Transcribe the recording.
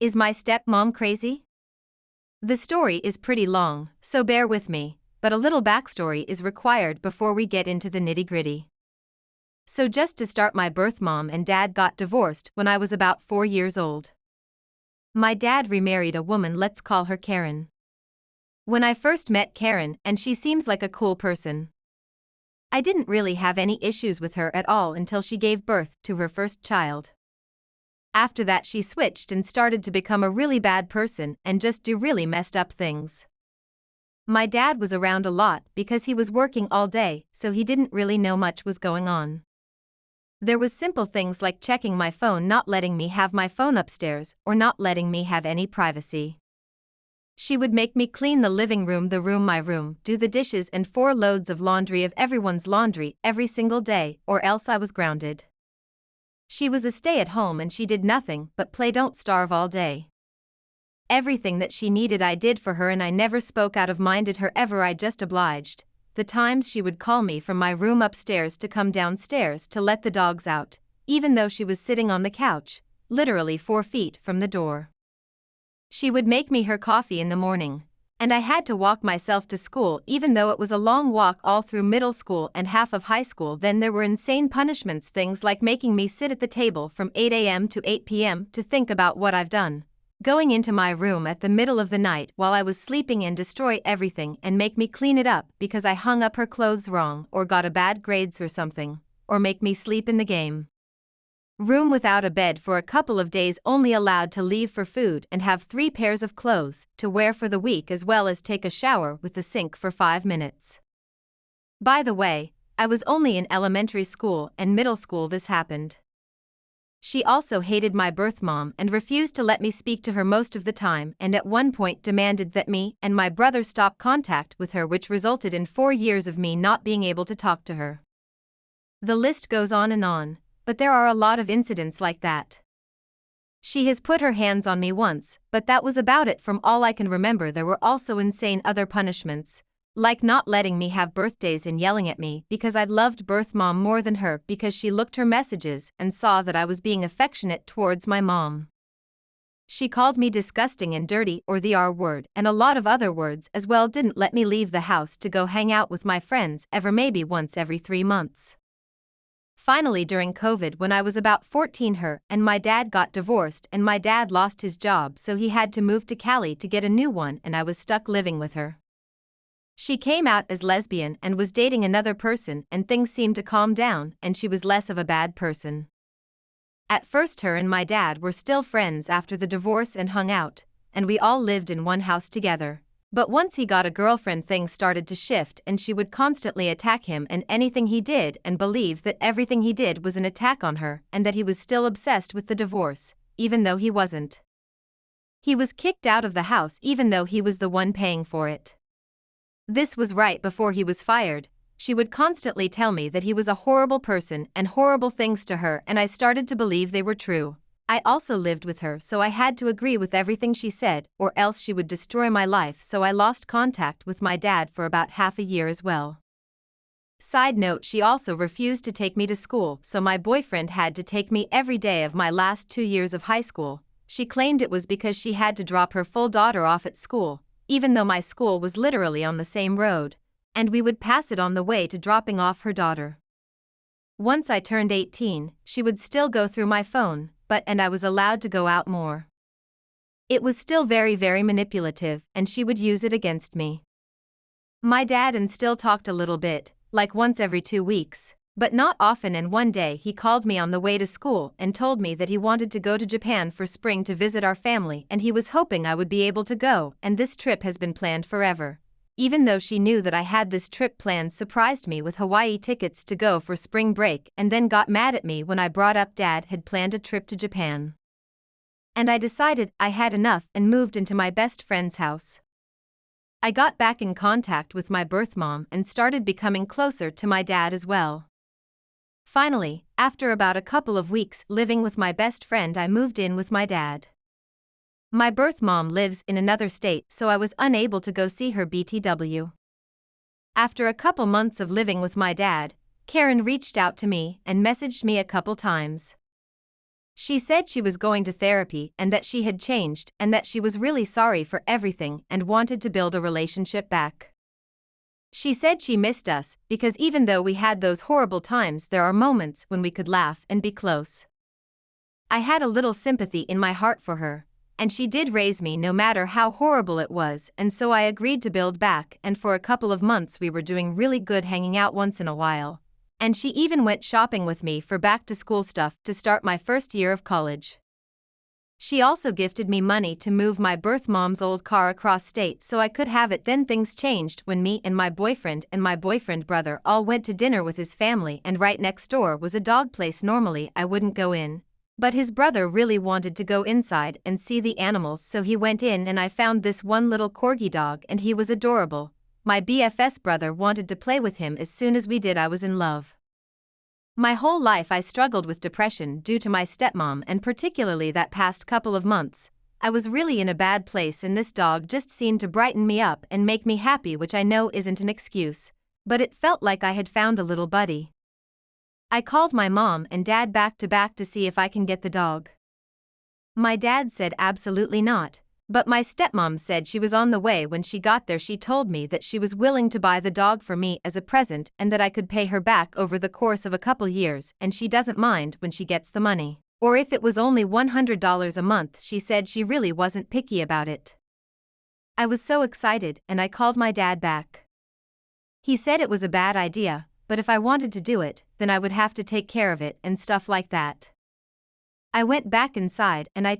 Is my stepmom crazy? The story is pretty long, so bear with me, but a little backstory is required before we get into the nitty-gritty. So just to start, my birth mom and dad got divorced when I was about 4 years old. My dad remarried a woman, let's call her Karen. When I first met Karen, and she seems like a cool person. I didn't really have any issues with her at all until she gave birth to her first child. After that she switched and started to become a really bad person and just do really messed up things. My dad was around a lot because he was working all day, so he didn't really know much was going on. There was simple things like checking my phone, not letting me have my phone upstairs, or not letting me have any privacy. She would make me clean the living room, my room, do the dishes and 4 loads of laundry of everyone's laundry every single day, or else I was grounded. She was a stay-at-home and she did nothing but play don't starve all day. Everything that she needed I did for her, and I never spoke out of minded her ever, I just obliged. The times she would call me from my room upstairs to come downstairs to let the dogs out, even though she was sitting on the couch, literally 4 feet from the door. She would make me her coffee in the morning, and I had to walk myself to school even though it was a long walk all through middle school and half of high school. Then there were insane punishments, things like making me sit at the table from 8 a.m. to 8 p.m. to think about what I've done, going into my room at the middle of the night while I was sleeping and destroy everything and make me clean it up because I hung up her clothes wrong or got a bad grades or something, or make me sleep in the game room without a bed for a couple of days, only allowed to leave for food and have 3 pairs of clothes to wear for the week, as well as take a shower with the sink for 5 minutes. By the way, I was only in elementary school and middle school this happened. She also hated my birth mom and refused to let me speak to her most of the time, and at one point demanded that me and my brother stop contact with her, which resulted in 4 years of me not being able to talk to her. The list goes on and on, but there are a lot of incidents like that. She has put her hands on me once, but that was about it from all I can remember. There were also insane other punishments, like not letting me have birthdays and yelling at me because I'd loved birth mom more than her because she looked her messages and saw that I was being affectionate towards my mom. She called me disgusting and dirty, or the R word, and a lot of other words as well. Didn't let me leave the house to go hang out with my friends ever, maybe once every 3 months. Finally, during COVID, when I was about 14, her and my dad got divorced and my dad lost his job, so he had to move to Cali to get a new one, and I was stuck living with her. She came out as lesbian and was dating another person, and things seemed to calm down and she was less of a bad person. At first her and my dad were still friends after the divorce and hung out, and we all lived in one house together. But once he got a girlfriend, things started to shift and she would constantly attack him and anything he did, and believe that everything he did was an attack on her and that he was still obsessed with the divorce, even though he wasn't. He was kicked out of the house even though he was the one paying for it. This was right before he was fired. She would constantly tell me that he was a horrible person and horrible things to her, and I started to believe they were true. I also lived with her, so I had to agree with everything she said, or else she would destroy my life, so I lost contact with my dad for about half a year as well. Side note, she also refused to take me to school, so my boyfriend had to take me every day of my last 2 years of high school. She claimed it was because she had to drop her full daughter off at school, even though my school was literally on the same road, and we would pass it on the way to dropping off her daughter. Once I turned 18, she would still go through my phone, and I was allowed to go out more. It was still very, very manipulative, and she would use it against me. My dad and still talked a little bit, like once every 2 weeks, but not often, and one day he called me on the way to school and told me that he wanted to go to Japan for spring to visit our family and he was hoping I would be able to go, and this trip has been planned forever. Even though she knew that I had this trip planned, surprised me with Hawaii tickets to go for spring break, and then got mad at me when I brought up Dad had planned a trip to Japan. And I decided I had enough and moved into my best friend's house. I got back in contact with my birth mom and started becoming closer to my dad as well. Finally, after about a couple of weeks living with my best friend, I moved in with my dad. My birth mom lives in another state, so I was unable to go see her BTW. After a couple months of living with my dad, Karen reached out to me and messaged me a couple times. She said she was going to therapy and that she had changed and that she was really sorry for everything and wanted to build a relationship back. She said she missed us because even though we had those horrible times, there are moments when we could laugh and be close. I had a little sympathy in my heart for her, and she did raise me no matter how horrible it was, and so I agreed to build back, and for a couple of months we were doing really good, hanging out once in a while. And she even went shopping with me for back-to-school stuff to start my first year of college. She also gifted me money to move my birth mom's old car across state so I could have it. Then things changed when me and my boyfriend brother all went to dinner with his family, and right next door was a dog place. Normally I wouldn't go in, but his brother really wanted to go inside and see the animals, so he went in, and I found this one little corgi dog and he was adorable. My BFS brother wanted to play with him. As soon as we did, I was in love. My whole life I struggled with depression due to my stepmom, and particularly that past couple of months, I was really in a bad place, and this dog just seemed to brighten me up and make me happy, which I know isn't an excuse, but it felt like I had found a little buddy. I called my mom and dad back to back to see if I can get the dog. My dad said absolutely not, but my stepmom said she was on the way. When she got there, she told me that she was willing to buy the dog for me as a present and that I could pay her back over the course of a couple years, and she doesn't mind when she gets the money. Or if it was only $100 a month, she said she really wasn't picky about it. I was so excited and I called my dad back. He said it was a bad idea, but if I wanted to do it, then I would have to take care of it and stuff like that. I went back inside and I